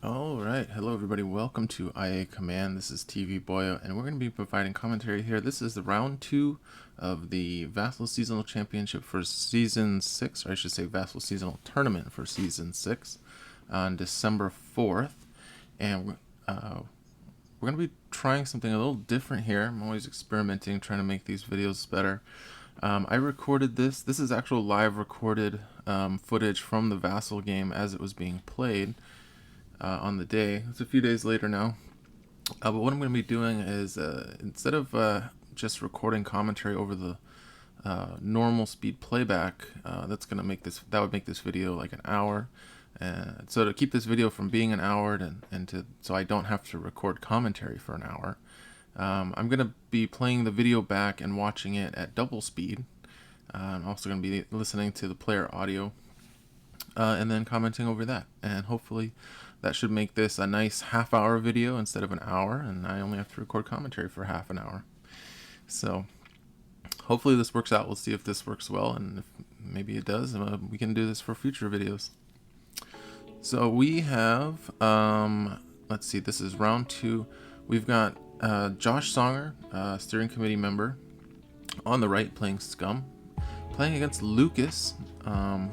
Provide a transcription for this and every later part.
Alright, hello everybody, welcome to IA Command. This is TV Boyo, and we're going to be providing commentary here. This is the round 2 of the Vassal Seasonal Championship for Season 6, or I should say Vassal Seasonal Tournament for Season 6 on December 4th. And we're going to be trying something a little different here. I'm always experimenting, trying to make these videos better. I recorded this. This is actual live recorded footage from the Vassal game as it was being played. On the day. It's a few days later now. But what I'm going to be doing is instead of just recording commentary over the normal speed playback, that would make this video like an hour. So to keep this video from being an hour so I don't have to record commentary for an hour, I'm going to be playing the video back and watching it at double speed. I'm also going to be listening to the player audio and then commenting over that, and hopefully that should make this a nice half-hour video instead of an hour, and I only have to record commentary for half an hour. So hopefully this works out. We'll see if this works well, and if maybe it does, we can do this for future videos. So we have, let's see, this is round 2. We've got Josh Songer, steering committee member, on the right playing Scum, playing against Lukas,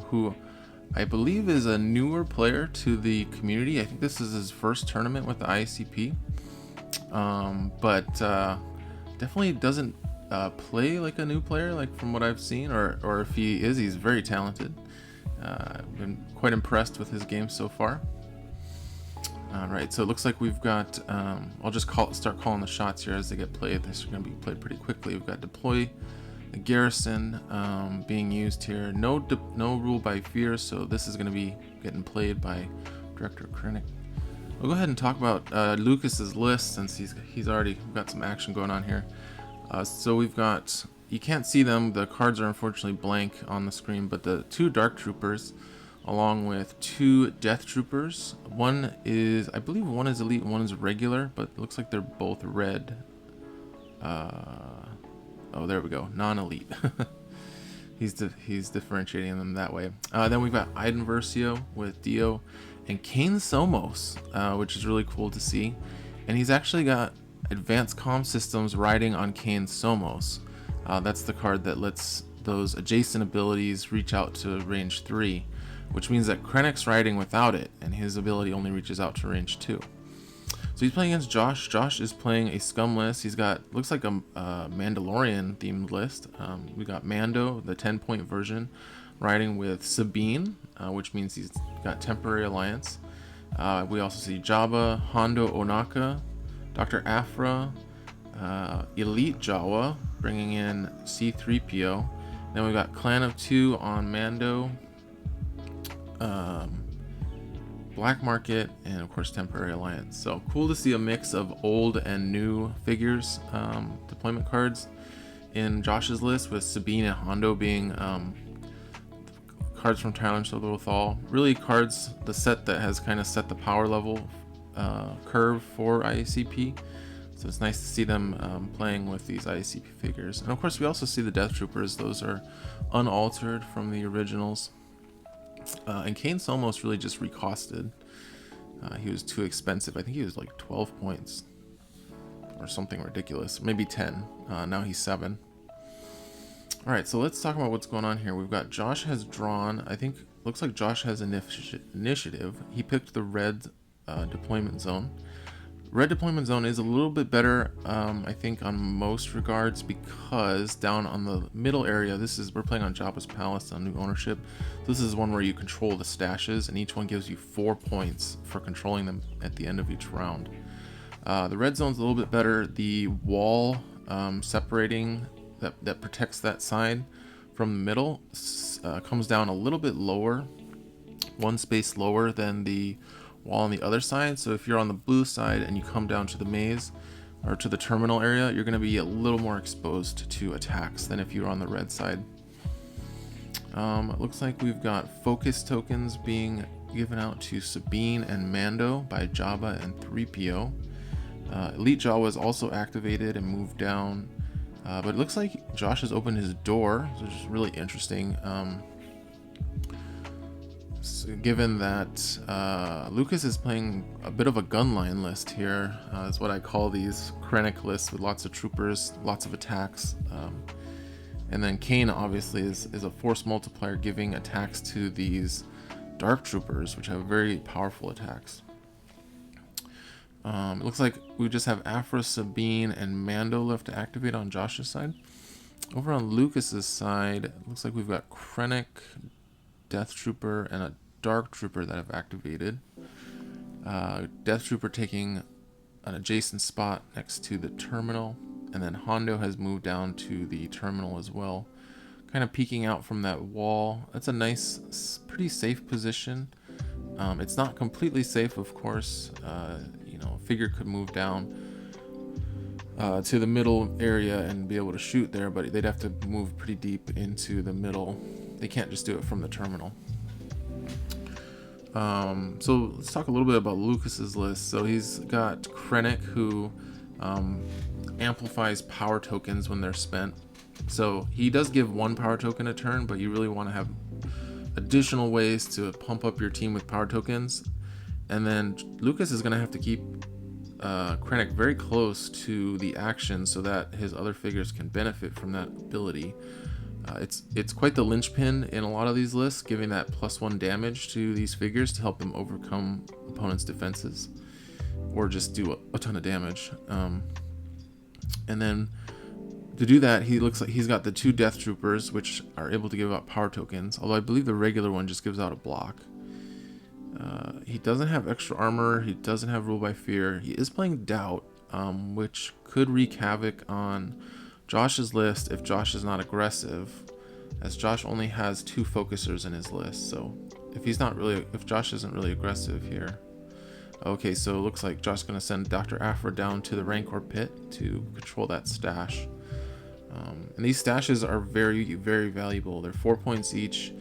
who I believe is a newer player to the community. I think this is his first tournament with the IACP, but definitely doesn't play like a new player, like from what I've seen, or if he is, he's very talented. I've been quite impressed with his game so far. Alright, so it looks like we've got, I'll just start calling the shots here as they get played. This is going to be played pretty quickly. We've got deploy the garrison being used here. No rule by fear, so this is going to be getting played by Director Krennic. I'll go ahead and talk about Lukas's list since he's already got some action going on here. So we've got, you can't see them, the cards are unfortunately blank on the screen, but the 2 Darktroopers along with 2 Deathtroopers. One is, I believe one is elite and one is regular, but it looks like they're both red. Oh, there we go. Non-elite. he's differentiating them that way. Then we've got Iden Versio with Dio and Kayn Somos, which is really cool to see. And he's actually got advanced comm systems riding on Kayn Somos. That's the card that lets those adjacent abilities reach out to range 3, which means that Krennic's riding without it, and his ability only reaches out to range 2. So he's playing against Josh. Josh is playing a Scum list. He's got, looks like a Mandalorian themed list. We got Mando, the 10-point version, riding with Sabine, which means he's got temporary alliance. We also see Jawa, Hondo Onaka, Dr. Afra, Elite Jawa, bringing in C-3PO. Then we got Clan of 2 on Mando, Black Market, and of course Temporary Alliance. So cool to see a mix of old and new figures, deployment cards in Josh's list, with Sabine and Hondo being cards from Challenge to the Lothal. Really cards, the set that has kind of set the power level curve for IACP. So it's nice to see them playing with these IACP figures. And of course we also see the Deathtroopers. Those are unaltered from the originals. And Kayn Somos really just recosted. He was too expensive. I think he was like 12 points or something ridiculous, maybe 10. Now he's 7. Alright, so let's talk about what's going on here. We've got Josh has drawn, I think, looks like Josh has initiative. He picked the red deployment zone. Red deployment zone is a little bit better, I think, on most regards, because down on the middle area, we're playing on Jabba's Palace on new ownership. This is one where you control the stashes, and each one gives you 4 points for controlling them at the end of each round. The red zone's a little bit better. The wall separating that protects that side from the middle comes down a little bit lower, 1 space lower than the wall on the other side. So if you're on the blue side and you come down to the maze or to the terminal area, you're going to be a little more exposed to attacks than if you're on the red side. It looks like we've got focus tokens being given out to Sabine and Mando by Jawa and 3PO. Elite Jawa is also activated and moved down, but it looks like Josh has opened his door, which is really interesting. given that Lukas is playing a bit of a gunline list here. That's what I call these Krennic lists with lots of troopers, lots of attacks. And then Kayn obviously is a force multiplier, giving attacks to these Darktroopers, which have very powerful attacks. It looks like we just have Afra, Sabine, and Mando left to activate on Josh's side. Over on Lucas's side, it looks like we've got Krennic, Deathtrooper, and a Darktrooper that have activated. Deathtrooper taking an adjacent spot next to the terminal, and then Hondo has moved down to the terminal as well, kind of peeking out from that wall. That's a nice, pretty safe position. It's not completely safe, of course. You know, a figure could move down to the middle area and be able to shoot there, but they'd have to move pretty deep into the middle. They can't just do it from the terminal. So let's talk a little bit about Lucas's list. So he's got Krennic, who amplifies power tokens when they're spent. So he does give 1 power token a turn, but you really want to have additional ways to pump up your team with power tokens. And then Lukas is going to have to keep Krennic very close to the action so that his other figures can benefit from that ability. It's quite the linchpin in a lot of these lists, giving that +1 damage to these figures to help them overcome opponents' defenses, or just do a ton of damage. And then to do that, he looks like he's got the 2 Death Troopers, which are able to give out power tokens, although I believe the regular one just gives out a block. He doesn't have extra armor, he doesn't have rule by fear. He is playing Doubt, which could wreak havoc on Josh's list if Josh is not aggressive, as Josh only has 2 focusers in his list. So if Josh isn't really aggressive here. Okay, so it looks like Josh's going to send Dr. Afra down to the Rancor pit to control that stash. And these stashes are very, very valuable. They're 4 points each.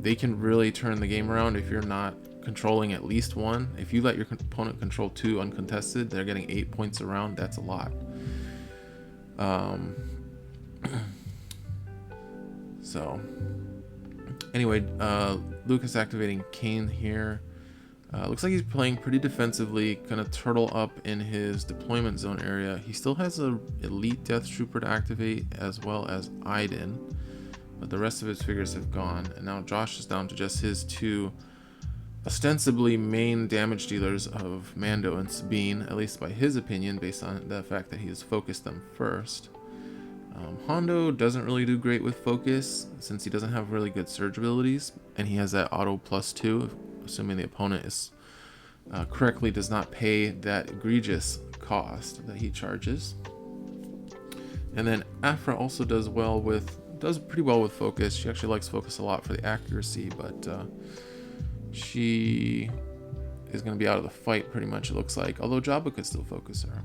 They can really turn the game around if you're not controlling at least 1. If you let your opponent control 2 uncontested, they're getting 8 points a round. That's a lot. So anyway, Lukas activating Kayn here. Looks like he's playing pretty defensively, gonna turtle up in his deployment zone area. He still has a elite Death Trooper to activate, as well as Iden, but the rest of his figures have gone, and now Josh is down to just his 2 ostensibly main damage dealers of Mando and Sabine, at least by his opinion, based on the fact that he has focused them first. Hondo doesn't really do great with focus, since he doesn't have really good surge abilities, and he has that auto +2, assuming the opponent is correctly does not pay that egregious cost that he charges. And then Afra also does pretty well with focus. She actually likes focus a lot for the accuracy, but she is going to be out of the fight pretty much, it looks like, although Jawa could still focus her.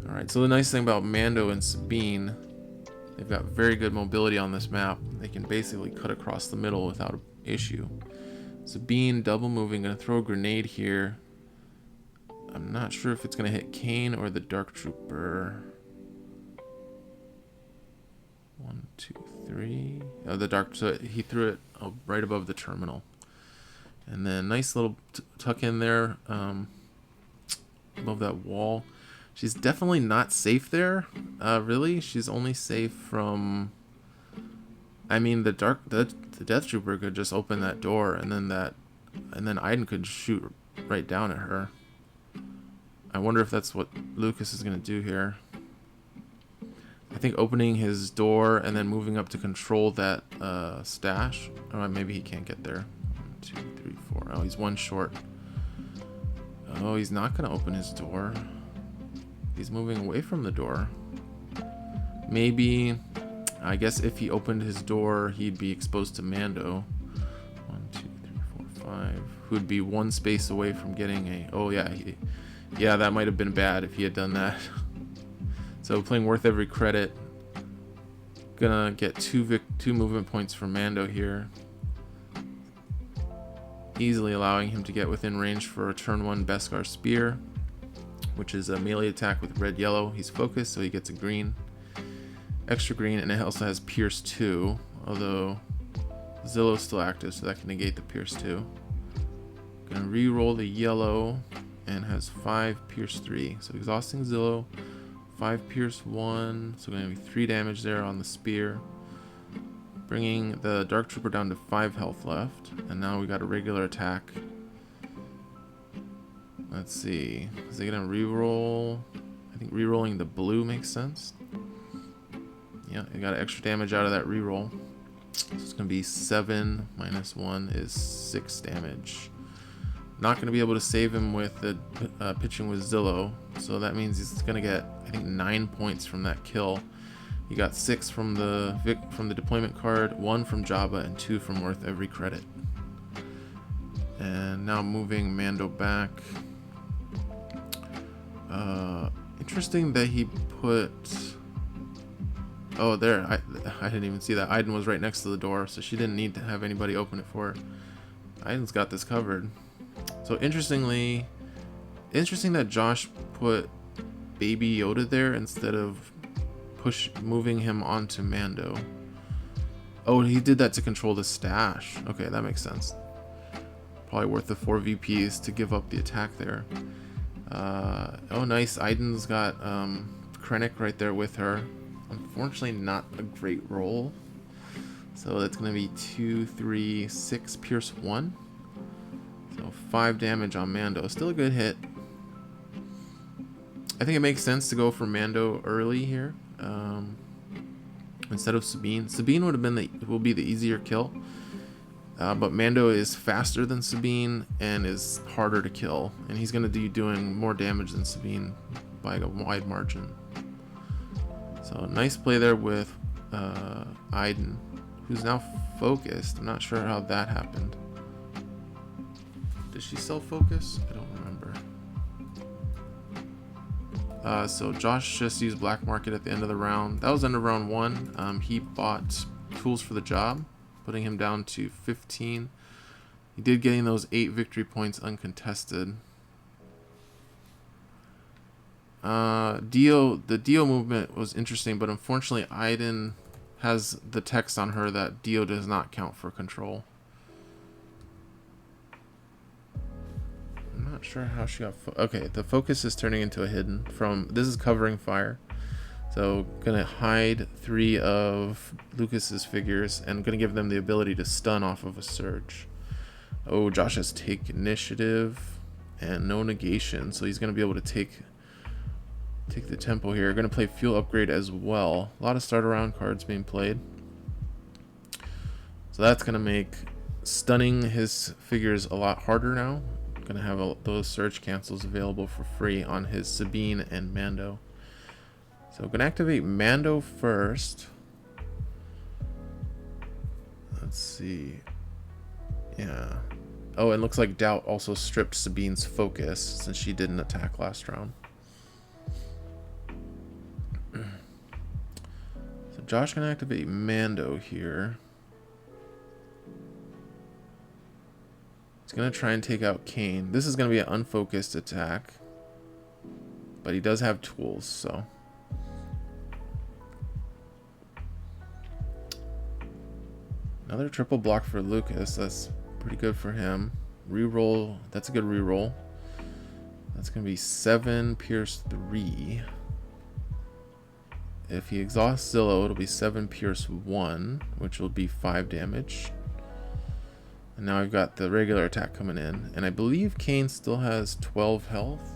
Alright, so the nice thing about Mando and Sabine, they've got very good mobility on this map. They can basically cut across the middle without an issue. Sabine double moving, gonna throw a grenade here. I'm not sure if it's gonna hit Kayn or the Darktrooper. 1, 2, 3. Oh, so he threw it right above the terminal. And then nice little tuck in there, above that wall. She's definitely not safe there, really. She's only safe from, I mean, the Death Trooper could just open that door, and then Iden could shoot right down at her. I wonder if that's what Lukas is gonna do here. I think opening his door and then moving up to control that stash. Or maybe he can't get there. 1, 2, 3, 4. Oh, he's 1 short. Oh, he's not gonna open his door. He's moving away from the door. Maybe, I guess if he opened his door, he'd be exposed to Mando. 1, 2, 3, 4, 5. Who'd be 1 space away from getting a. Oh yeah, yeah, that might have been bad if he had done that. So playing worth every credit. Gonna get 2 movement points for Mando here, easily allowing him to get within range for a turn 1 Beskar Spear, which is a melee attack with red-yellow. He's focused, so he gets a green. Extra green, and it also has Pierce 2, although Zillow's still active, so that can negate the Pierce 2. Gonna re-roll the yellow, and has 5 Pierce 3. So exhausting Zillow, 5 Pierce 1, so gonna be 3 damage there on the spear. Bringing the Darktrooper down to 5 health left, and now we got a regular attack. Let's see, is he gonna re-roll? I think re-rolling the blue makes sense. Yeah, you got extra damage out of that re-roll. So it's gonna be 7 minus 1 is 6 damage. Not going to be able to save him with the pitching with Zillow, so that means he's going to get, I think, 9 points from that kill. He got 6 from the deployment card, 1 from Jawa, and 2 from worth every credit. And now moving Mando back. Interesting that he put... Oh, there, I didn't even see that. Iden was right next to the door, so she didn't need to have anybody open it for her. Iden's got this covered. So interesting that Josh put Baby Yoda there instead of moving him onto Mando. Oh, he did that to control the stash. Okay, that makes sense. Probably worth the 4 VPs to give up the attack there. Oh, nice. Iden's got Krennic right there with her. Unfortunately, not a great roll. So that's going to be 2, 3, 6 Pierce 1. So 5 damage on Mando. Still a good hit. I think it makes sense to go for Mando early here instead of Sabine. Sabine will be the easier kill, but Mando is faster than Sabine and is harder to kill, and he's going to be doing more damage than Sabine by a wide margin. So nice play there with Iden, who's now focused. I'm not sure how that happened. Did she self-focus? I don't remember. So Josh just used Black Market at the end of the round. That was end of round 1. He bought tools for the job, putting him down to 15. He did getting those 8 victory points uncontested. The Dio movement was interesting, but unfortunately Iden has the text on her that Dio does not count for control. I'm not sure how she got... Okay, the focus is turning into a hidden from... This is covering fire. So, gonna hide 3 of Lucas's figures and gonna give them the ability to stun off of a surge. Oh, Josh has take initiative and no negation, so he's gonna be able to take the tempo here. Gonna play fuel upgrade as well. A lot of start around cards being played. So that's gonna make stunning his figures a lot harder now. Gonna have those surge cancels available for free on his Sabine and Mando. So gonna activate Mando first. Let's see. Yeah. Oh, it looks like Doubt also stripped Sabine's focus since she didn't attack last round. So Josh gonna activate Mando here. He's going to try and take out Kayn. This is going to be an unfocused attack, but he does have tools, so. Another triple block for Lukas. That's pretty good for him. Reroll. That's a good reroll. That's going to be 7 Pierce 3. If he exhausts Zillow, it'll be 7 Pierce 1, which will be 5 damage. And now I've got the regular attack coming in. And I believe Kayn still has 12 health.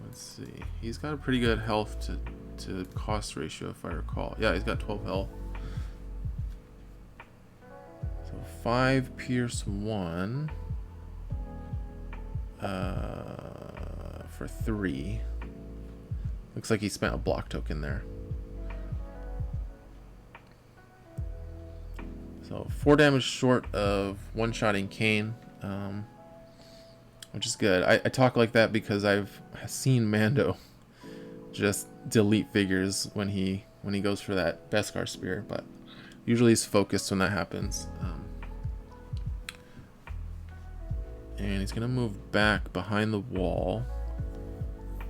Let's see. He's got a pretty good health to cost ratio, if I recall. Yeah, he's got 12 health. So 5 Pierce 1. For 3. Looks like he spent a block token there. So 4 damage short of one-shotting Kayn, which is good. I talk like that because I've seen Mando just delete figures when he goes for that Beskar spear, but usually he's focused when that happens. And he's gonna move back behind the wall.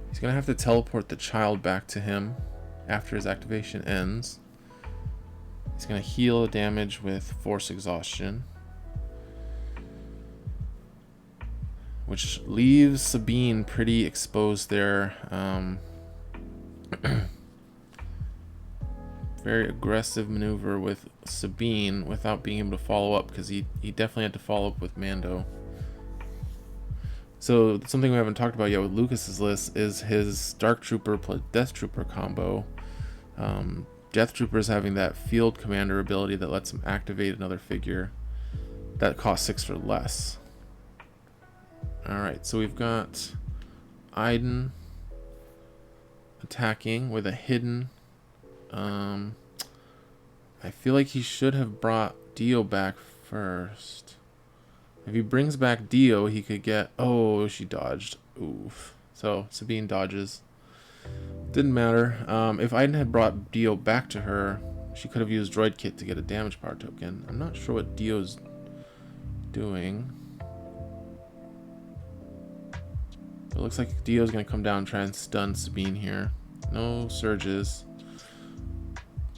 He's gonna have to teleport the child back to him after his activation ends. He's going to heal damage with force exhaustion, which leaves Sabine pretty exposed there. Very aggressive maneuver with Sabine without being able to follow up, because he definitely had to follow up with Mando. So something we haven't talked about yet with Lucas's list is his Darktrooper plus Deathtrooper combo. Deathtrooper is having that field commander ability that lets him activate another figure that costs 6 or less. Alright, so we've got Iden attacking with a hidden. I feel like he should have brought Dio back first. If he brings back Dio, he could get... Oh, she dodged. Oof. So Sabine dodges. Didn't matter. If Iden had brought Dio back to her, she could have used Droid Kit to get a damage power token. I'm not sure what Dio's doing. It looks like Dio's going to come down and try and stun Sabine here. No surges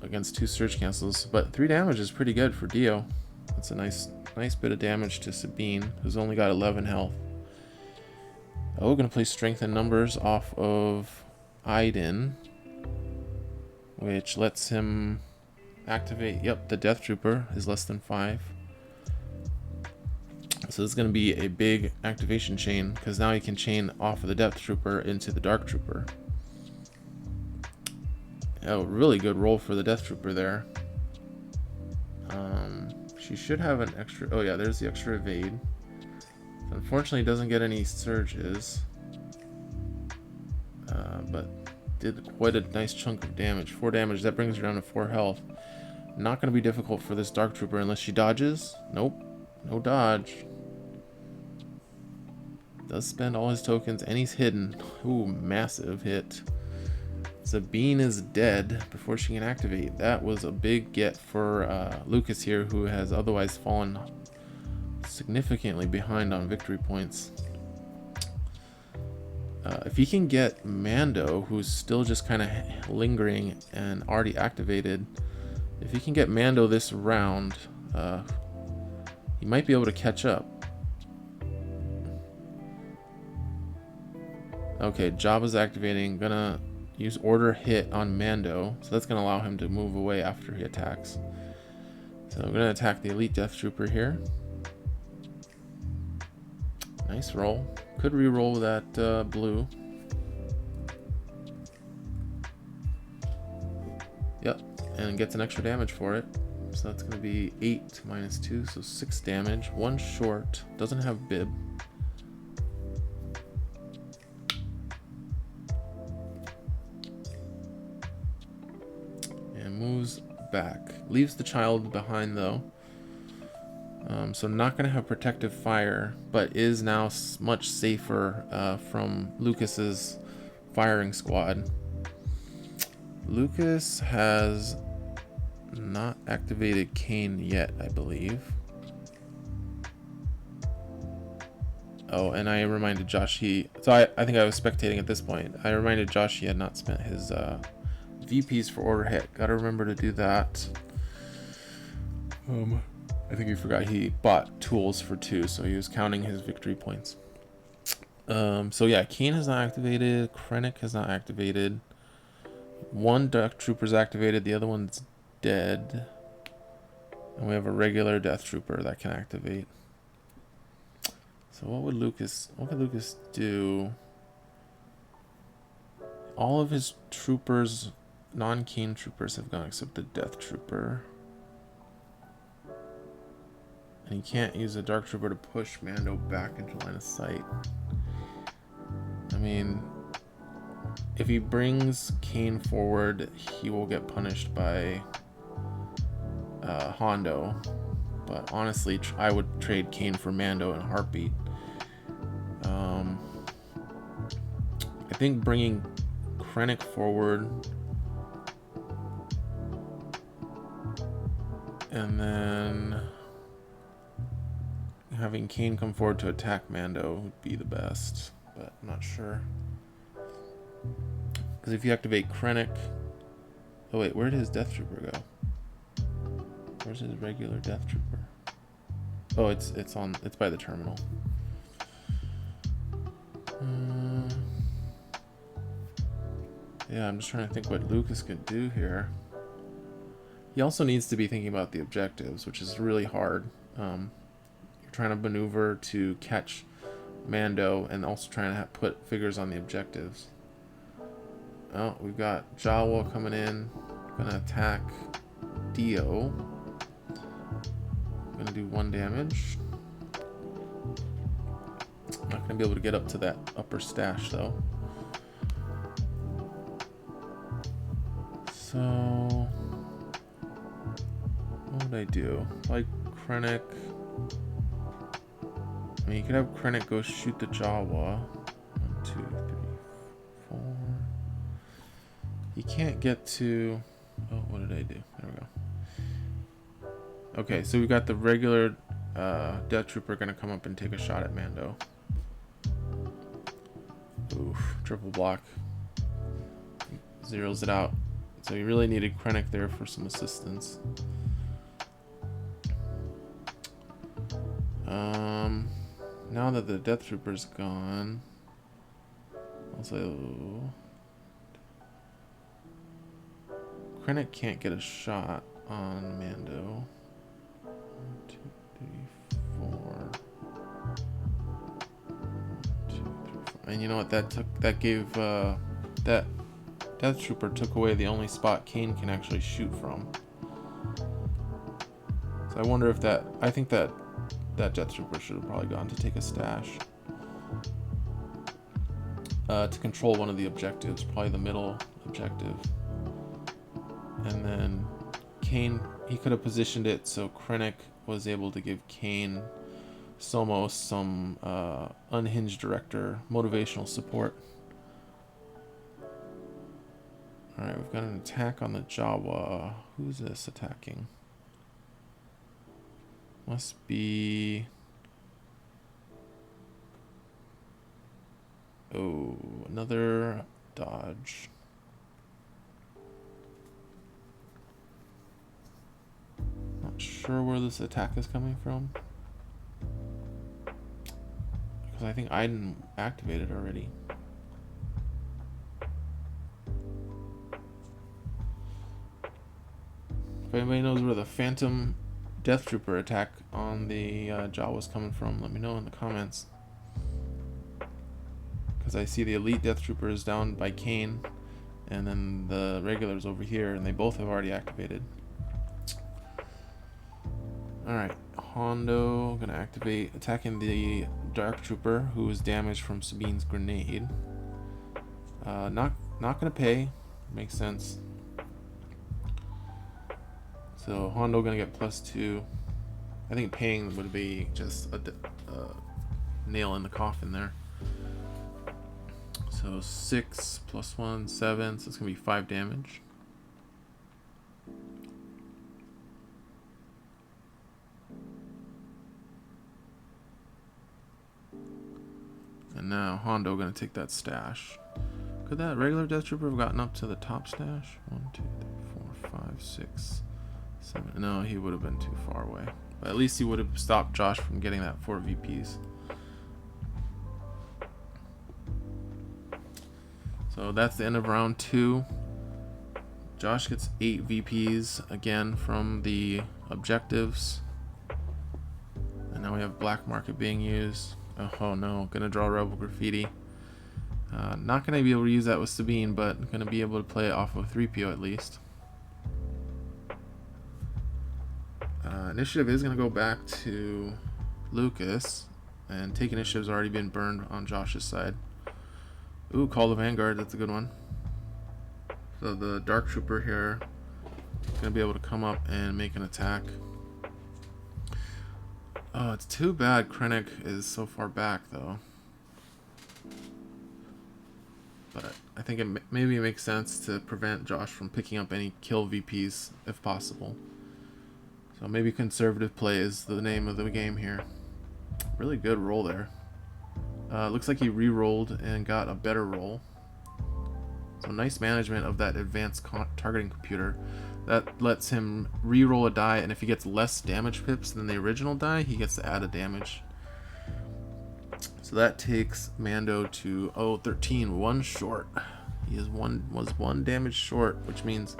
against 2 surge cancels, but 3 damage is pretty good for Dio. That's a nice bit of damage to Sabine, who's only got 11 health. Oh, we're going to play Strength in Numbers off of Iden, which lets him activate. Yep, the Death Trooper is less than 5. So this is going to be a big activation chain, because now he can chain off of the Death Trooper into the Dark Trooper. Oh, really good roll for the Death Trooper there. She should have an extra... Oh yeah, there's the extra evade. Unfortunately, doesn't get any surges. But did quite a nice chunk of damage. 4 damage, that brings her down to 4 health. Not going to be difficult for this Dark Trooper unless she dodges. Nope, no dodge. Does spend all his tokens, and he's hidden. Ooh, massive hit. Sabine is dead before she can activate. That was a big get for Lukas here, who has otherwise fallen significantly behind on victory points. If he can get Mando, who's still just kind of lingering and already activated, if he can get Mando this round, he might be able to catch up. Okay, Jawa's activating. Gonna use order hit on Mando, so that's going to allow him to move away after he attacks. So I'm going to attack the Elite Death Trooper here. Nice roll. Could re-roll that blue. Yep, and gets an extra damage for it. So that's going to be 8 minus 2, so 6 damage. 1 short. Doesn't have bib. Moves back. Leaves the child behind though. So not going to have protective fire, but is now much safer from Lucas's firing squad. Lukas has not activated Kayn yet, I believe. Oh, and I reminded Josh so I think I was spectating at this point. I reminded Josh he had not spent his VPs for order hit. Gotta remember to do that. I think he forgot he bought tools for 2, so he was counting his victory points. So yeah, Kayn has not activated. Krennic has not activated. 1 Dark Trooper's activated. The other one's dead. And we have a regular Death Trooper that can activate. So what would Lukas do? All of his troopers, non-Kayn troopers, have gone except the Death Trooper. And he can't use a Dark Trooper to push Mando back into line of sight. I mean, if he brings Kayn forward, he will get punished by Hondo. But honestly, I would trade Kayn for Mando in a heartbeat. I think bringing Krennic forward and then having Kayn come forward to attack Mando would be the best, but I'm not sure. Because if you activate Krennic... Oh wait, where did his Death Trooper go? Where's his regular Death Trooper? Oh, it's by the terminal. Yeah, I'm just trying to think what Lukas could do here. He also needs to be thinking about the objectives, which is really hard. You're trying to maneuver to catch Mando and also trying to put figures on the objectives. Oh, we've got Jawa coming in. Gonna attack Dio. Gonna do 1 damage. Not gonna be able to get up to that upper stash though. So what would I do? Like Krennic. I mean, you could have Krennic go shoot the Jawa. 1, 2, 3, 4. You can't get to. Oh, what did I do? There we go. Okay, so we got the regular Death Trooper gonna come up and take a shot at Mando. Oof, triple block. Zeroes it out. So you really needed Krennic there for some assistance. Now that the Death Trooper's gone, also Krennic can't get a shot on Mando. 1, 2, 3, 4. 1, 2, 3, 4. And you know what? That gave that Death Trooper took away the only spot Kayn can actually shoot from. So I wonder if that. I think that Death Trooper should have probably gone to take a stash. To control one of the objectives, probably the middle objective. And then Kayn, he could have positioned it so Krennic was able to give Kayn Somos some unhinged director motivational support. Alright, we've got an attack on the Jawa. Who's this attacking? Must be... Oh, another dodge. Not sure where this attack is coming from. Because I think I didn't activate it already. If anybody knows where the Phantom Death Trooper attack on the Jawa was coming from, let me know in the comments. Because I see the Elite Death Trooper is down by Kayn, and then the regulars over here, and they both have already activated. Alright, Hondo gonna activate, attacking the Darktrooper, who is damaged from Sabine's grenade. Not gonna pay, makes sense. So Hondo gonna get +2. I think paying would be just a nail in the coffin there. So 6 + 1, 7. So it's gonna be 5 damage. And now Hondo gonna take that stash. Could that regular Death Trooper have gotten up to the top stash? 1, 2, 3, 4, 5, 6, 7. No, he would have been too far away. But at least he would have stopped Josh from getting that 4 VPs. So that's the end of round 2. Josh gets 8 VPs again from the objectives. And now we have Black Market being used. Oh no, gonna draw Rebel Graffiti. Not gonna be able to use that with Sabine, but gonna be able to play it off of 3PO at least. Initiative is gonna go back to Lukas, and take initiative's already been burned on Josh's side. Ooh, Call the Vanguard, that's a good one. So the Darktrooper here is gonna be able to come up and make an attack. Oh, it's too bad Krennic is so far back, though. But I think maybe it makes sense to prevent Josh from picking up any kill VPs if possible. So maybe conservative play is the name of the game here. Really good roll there. Looks like he re-rolled and got a better roll. So nice management of that advanced targeting computer. That lets him re-roll a die, and if he gets less damage pips than the original die, he gets to add a damage. So that takes Mando to 13, one short. He was one damage short, which means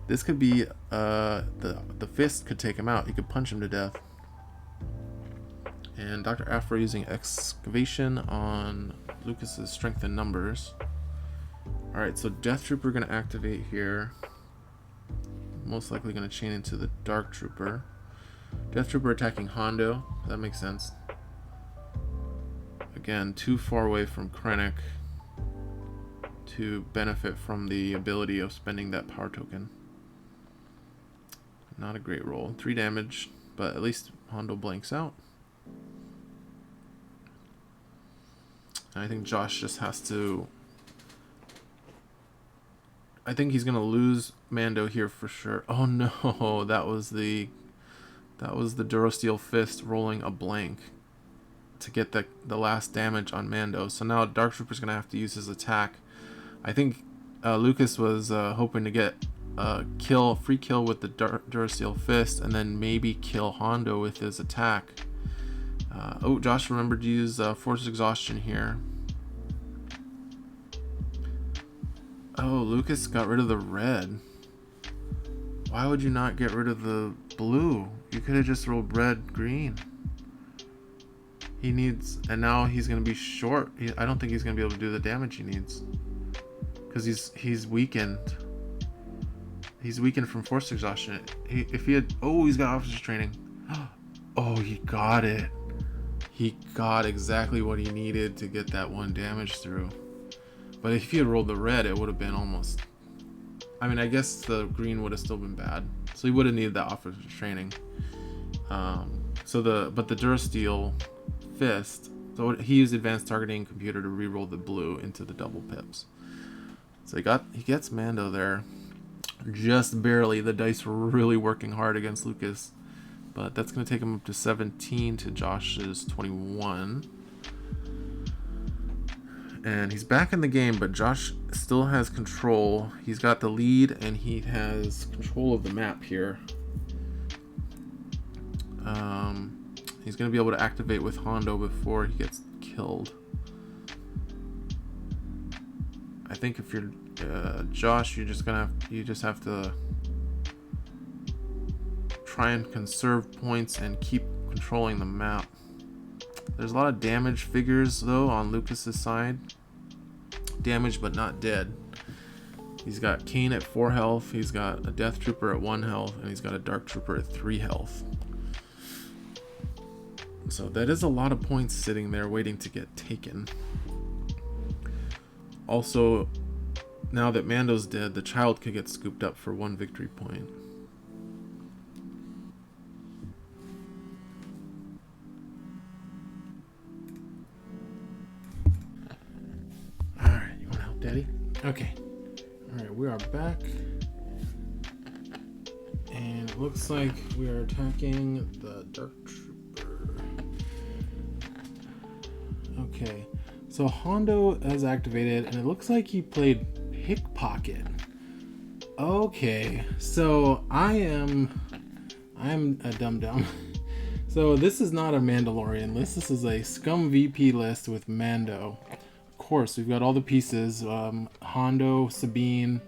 this could be the fist could take him out. He could punch him to death. And Dr. Afro using excavation on Lucas's strength in numbers. All right, so Deathtrooper gonna activate here. Most likely going to chain into the Darktrooper. Deathtrooper attacking Hondo. That makes sense. Again, too far away from Krennic to benefit from the ability of spending that power token. Not a great roll. 3 damage, but at least Hondo blanks out. And I think Josh just has to... I think he's gonna lose Mando here for sure. Oh no, that was the Durasteel fist rolling a blank to get the last damage on Mando. So now Darktrooper's gonna have to use his attack. I think Lukas was hoping to get a free kill with the Durasteel fist, and then maybe kill Hondo with his attack. Josh remembered to use Force Exhaustion here. Oh, Lukas got rid of the red. Why would you not get rid of the blue? You could have just rolled red, green. He needs, and now he's going to be short. I don't think he's going to be able to do the damage he needs. Because he's weakened. He's weakened from Force Exhaustion. If he had, he's got officer's training. Oh, he got it. He got exactly what he needed to get that 1 damage through. But if he had rolled the red, it would have been almost... I mean, I guess the green would have still been bad. So he would have needed that officer's training. But the Durasteel fist... So he used advanced targeting computer to re-roll the blue into the double pips. So he gets Mando there. Just barely. The dice were really working hard against Lukas. But that's going to take him up to 17 to Josh's 21. And he's back in the game, but Josh still has control. He's got the lead, and he has control of the map here. He's going to be able to activate with Hondo before he gets killed. I think if you're Josh, you just have to try and conserve points and keep controlling the map. There's a lot of damage figures though on Lucas's side. Damaged but not dead. He's got Kayn at 4 health, he's got a Deathtrooper at 1 health, and he's got a Darktrooper at 3 health. So that is a lot of points sitting there waiting to get taken. Also, now that Mando's dead, the child could get scooped up for 1 victory point. Alright, you want to help Daddy? Okay. Alright, we are back. And it looks like we are attacking the Darktrooper. Okay. So Hondo is activated, and it looks like he played Pickpocket. Okay, so I'm a dum-dum. So this is not a Mandalorian list. This is a Scum VP list with Mando. Of course, we've got all the pieces. Hondo, Sabine,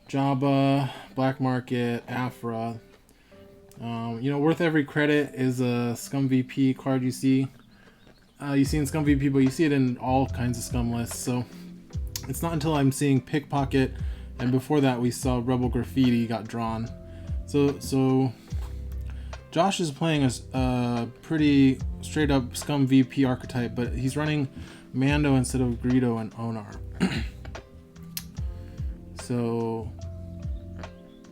Jawa, Black Market, Afra. Worth every credit is a Scum VP card you see. You see in Scum VP, but you see it in all kinds of Scum lists. So it's not until I'm seeing Pickpocket, and before that we saw Rebel Graffiti got drawn. So Josh is playing a pretty straight up Scum VP archetype, but he's running Mando instead of Greedo and Onar. So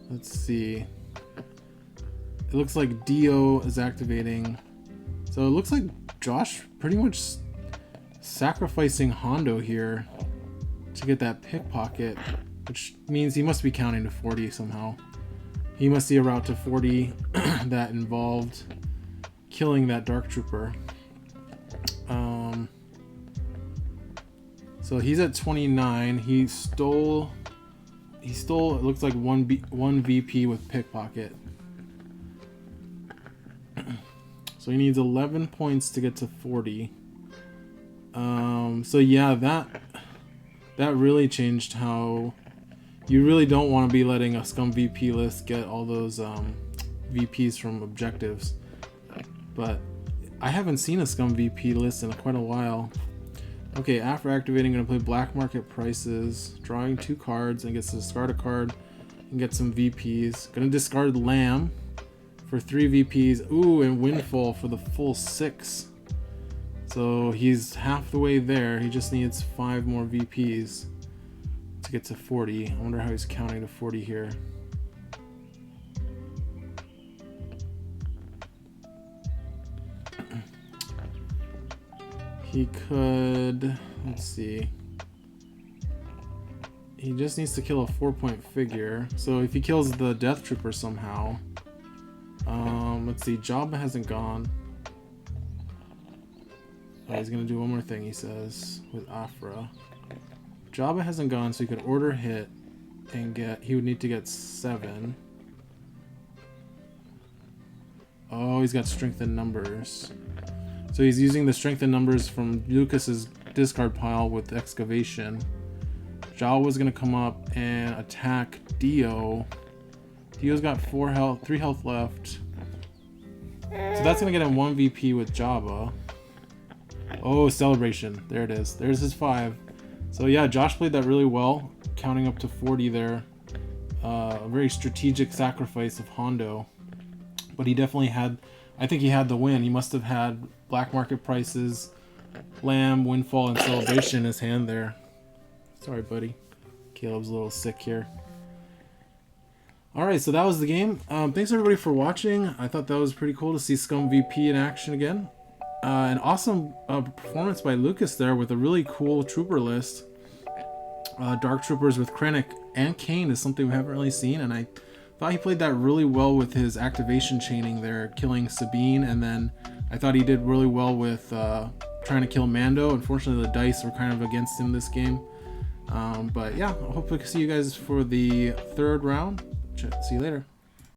let's see. It looks like Dio is activating. So it looks like Josh pretty much sacrificing Hondo here to get that Pickpocket, which means he must be counting to 40 somehow. He must see a route to 40 that involved killing that Darktrooper. So he's at 29. He stole he stole, it looks like one VP with pickpocket. So he needs 11 points to get to 40. So yeah, that really changed how you really don't want to be letting a Scum VP list get all those VPs from objectives. But I haven't seen a Scum VP list in quite a while. Okay, after activating, I'm going to play Black Market Prices, drawing 2 cards, and gets to discard a card and get some VPs. Going to discard Lamb for 3 VPs. Ooh, and Windfall for the full 6. So he's half the way there. He just needs 5 more VPs to get to 40. I wonder how he's counting to 40 here. He could, let's see. He just needs to kill a 4-point figure. So if he kills the Deathtrooper somehow, let's see, Jawa hasn't gone. Oh, he's gonna do one more thing, he says, with Afra. Jawa hasn't gone, so he could order hit and he would need to get 7. Oh, he's got strength in numbers. So he's using the strength in numbers from Lukas's discard pile with excavation. Jawa's gonna come up and attack Dio. Dio's got 3 health left. So that's gonna get him 1 VP with Jawa. Oh, celebration. There it is. There's his 5. So yeah, Josh played that really well, counting up to 40 there. A very strategic sacrifice of Hondo. But he definitely had, I think he had the win. He must have had Black Market Prices, Lamb, Windfall, and Celebration in his hand there. Sorry, buddy. Caleb's a little sick here. Alright, so that was the game. Thanks everybody for watching. I thought that was pretty cool to see Scum VP in action again. An awesome performance by Lukas there with a really cool trooper list. Darktroopers with Krennic and Kayn is something we haven't really seen, and I thought he played that really well with his activation chaining there, killing Sabine, and then I thought he did really well with trying to kill Mando. Unfortunately, the dice were kind of against him this game. But yeah, I hope to see you guys for the 3rd round. See you later.